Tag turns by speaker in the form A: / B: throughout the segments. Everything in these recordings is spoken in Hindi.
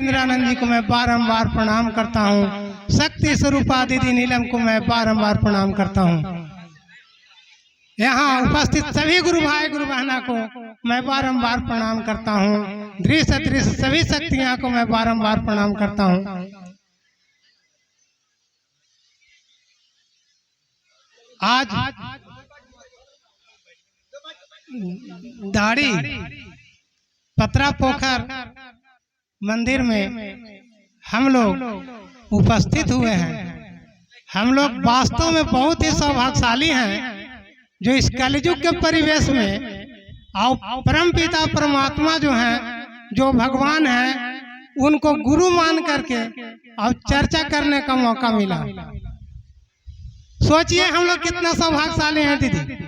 A: इंदिरानंद जी को मैं बारंबार प्रणाम करता हूँ। शक्ति स्वरूपा दीदी नीलम को मैं बारंबार प्रणाम करता हूँ। यहाँ उपस्थित सभी गुरु भाई गुरु बहना को मैं बारंबार प्रणाम करता हूँ। दृश्य अदृश्य सभी शक्तियाँ को मैं बारंबार प्रणाम करता हूँ। आज दाढ़ी पतरा पोखर मंदिर में हम लोग उपस्थित हुए हैं। हम लोग वास्तव में बहुत ही सौभाग्यशाली हैं जो इस कलयुग के परिवेश में और परम पिता परमात्मा जो हैं, जो भगवान हैं, उनको गुरु मान करके और चर्चा करने का मौका मिला। सोचिए हम लोग कितना सौभाग्यशाली हैं दीदी।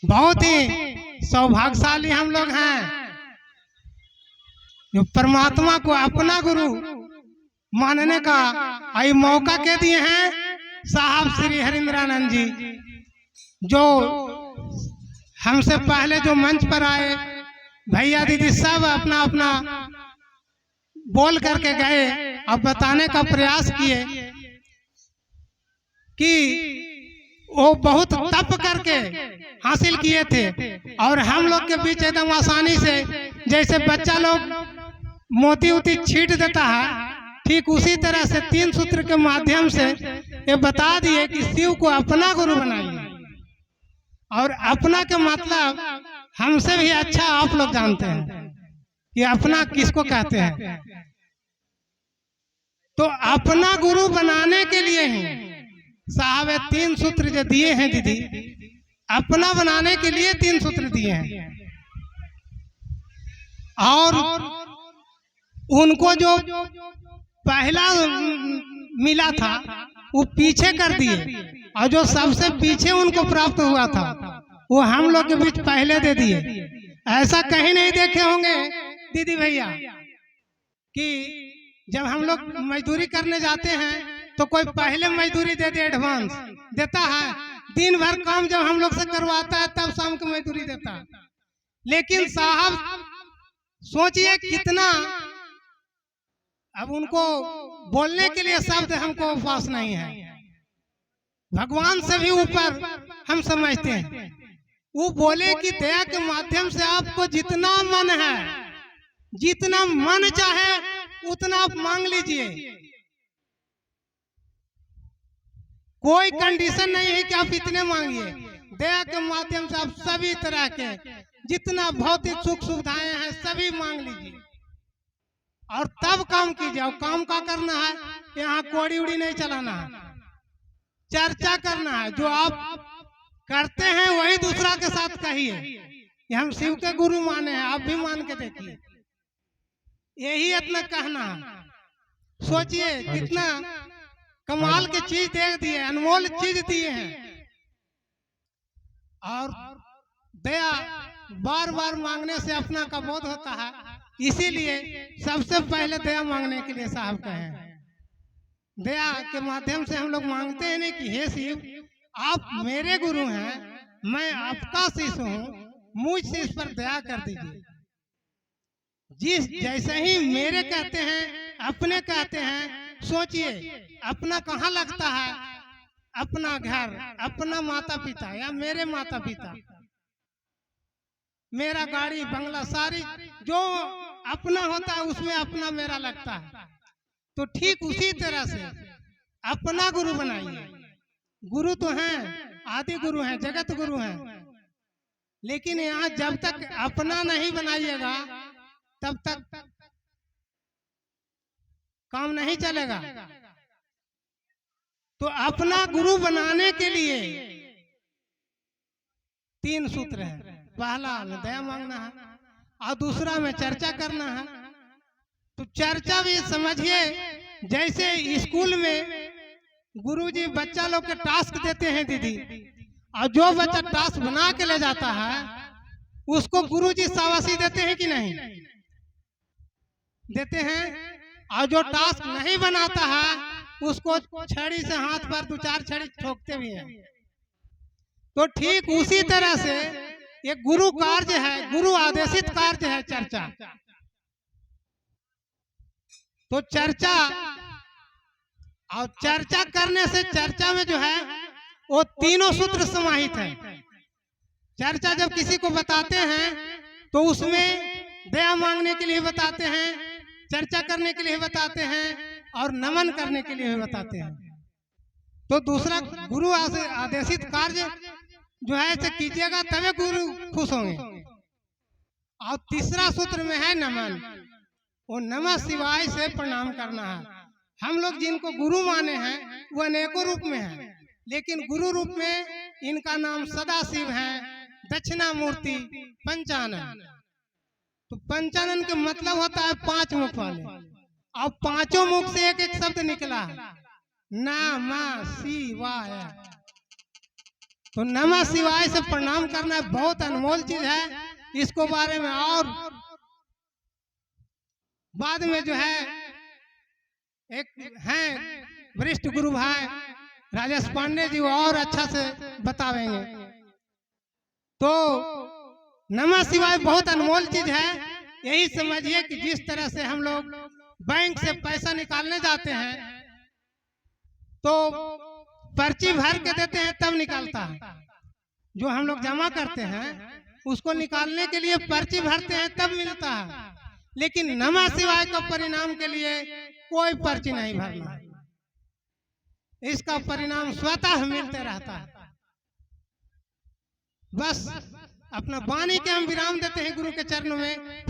A: बहुत ही सौभाग्यशाली हम लोग हैं जो परमात्मा को अपना गुरु मानने का आई मौका के दिए हैं साहब श्री हरिंद्रानंद जी, जो हमसे पहले जो मंच पर आए भैया दीदी सब अपना अपना बोल करके गए और बताने का प्रयास किए कि वो बहुत तप करके हासिल किए थे और हम लोग के बीच एकदम आसानी से जैसे बच्चा लोग मोती उती छीट देता है, ठीक उसी तरह से 3 सूत्र के माध्यम से ये बता दिए कि शिव को अपना गुरु बनाइए। और अपना के मतलब हमसे भी अच्छा आप लोग जानते हैं कि अपना किसको कहते हैं। तो अपना गुरु बनाने के लिए ही साहब 3 सूत्र जो दिए हैं दीदी, अपना बनाने के लिए 3 सूत्र दिए हैं। और उनको जो पहला मिला था वो पीछे कर दिए और जो सबसे पीछे उनको प्राप्त हुआ था वो हम लोग के बीच पहले दे दिए। ऐसा कहीं नहीं देखे होंगे दीदी भैया कि जब हम लोग मजदूरी करने जाते हैं तो कोई पहले मजदूरी दे दे, एडवांस देता है। दिन भर काम जब हम लोग से करवाता है तब शाम को मजदूरी देता है। लेकिन साहब सोचिए कितना, अब उनको बोलने के लिए शब्द हमको पास नहीं है। भगवान से भी ऊपर हम समझते हैं। वो बोले कि दया के माध्यम से आपको जितना मन है, जितना मन चाहे उतना आप मांग लीजिए। कोई कंडीशन नहीं है कि आप इतने मांगिए। दया के माध्यम से आप सभी तरह के जितना भौतिक सुख सुविधाएं हैं सभी मांग लीजिए और तब काम कीजिए। और काम का करना है, यहाँ कोड़ी उड़ी नहीं चलाना है, चर्चा करना है। जो आप करते हैं वही दूसरा के साथ कहिए कि हम शिव के गुरु माने हैं, आप भी मान के देखिए। यही इतना कहना है। सोचिए कितना कमाल की चीज दे दिए, अनमोल चीज दिए हैं। और दया बार बार मांगने से अपना का बोध होता है, इसीलिए सबसे पहले दया मांगने के लिए साहब कहे हैं। दया के माध्यम से हम लोग मांगते हैं नहीं कि हे शिव आप मेरे गुरु हैं, मैं आपका शिष्य हूँ, मुझसे इस पर दया कर दीजिए। जिस जैसे ही मेरे कहते हैं, अपने कहते हैं, सोचिए अपना कहाँ लगता है? अपना घर, अपना माता पिता या मेरे माता पिता, मेरा गाड़ी बंगला सारी जो अपना होता है उसमें अपना मेरा लगता है। तो ठीक उसी तरह से अपना गुरु बनाइए। गुरु तो हैं, आदि गुरु हैं, जगत गुरु हैं, लेकिन यहाँ जब तक अपना नहीं बनाइएगा तब तक काम नहीं चलेगा। तो अपना गुरु बनाने के लिए 3 सूत्र है। पहला में दया मांगना है और दूसरा में चर्चा करना है। तो चर्चा भी समझिए जैसे स्कूल में गुरुजी बच्चा लोग के टास्क देते हैं दीदी, और जो बच्चा टास्क बना के ले जाता है उसको गुरुजी शाबाशी देते हैं कि नहीं? देते हैं। और जो टास्क नहीं बनाता है उसको छड़ी से हाथ पर 2-4 छड़ी ठोकते भी हैं। तो ठीक उसी तरह से ये गुरु कार्य है, गुरु आदेशित कार्य है चर्चा। तो चर्चा, और चर्चा करने से चर्चा में जो है वो तीनों सूत्र समाहित है। चर्चा जब किसी को बताते हैं तो उसमें दया मांगने के लिए बताते हैं, चर्चा करने के लिए बताते हैं और नमन करने के लिए बताते हैं। तो दूसरा गुरु आदेशित कार्य जो है ऐसे कीजिएगा तभी गुरु खुश होंगे। और तीसरा सूत्र में है नमन। वो नमः शिवाय से प्रणाम करना है। हम लोग जिनको गुरु माने हैं वो अनेकों रूप में है, लेकिन गुरु रूप में इनका नाम सदाशिव है, दक्षिणामूर्ति, पंचानन। तो पंचानन का मतलब होता है 5 मुख वाले, और 5 मुख से एक एक शब्द निकला है, नमः शिवाय। तो नमः शिवाय से प्रणाम करना बहुत अनमोल चीज है। इसको बारे में और बाद में जो है एक हैं वरिष्ठ गुरु भाई राजेश पांडे जी, वो और अच्छा से बतावेंगे। तो नमः शिवाय बहुत अनमोल चीज है। यही समझिए कि जिस तरह से हम लोग बैंक से पैसा निकालने जाते हैं तो पर्ची भर के देते हैं तब निकालता है। जो हम लोग जमा करते हैं उसको निकालने के लिए पर्ची भरते हैं तब मिलता है, लेकिन नमः शिवाय का परिणाम के लिए कोई पर्ची नहीं भरना है। इसका परिणाम स्वतः मिलते रहता है। बस अपना वाणी के हम विराम देते हैं गुरु के चरणों में।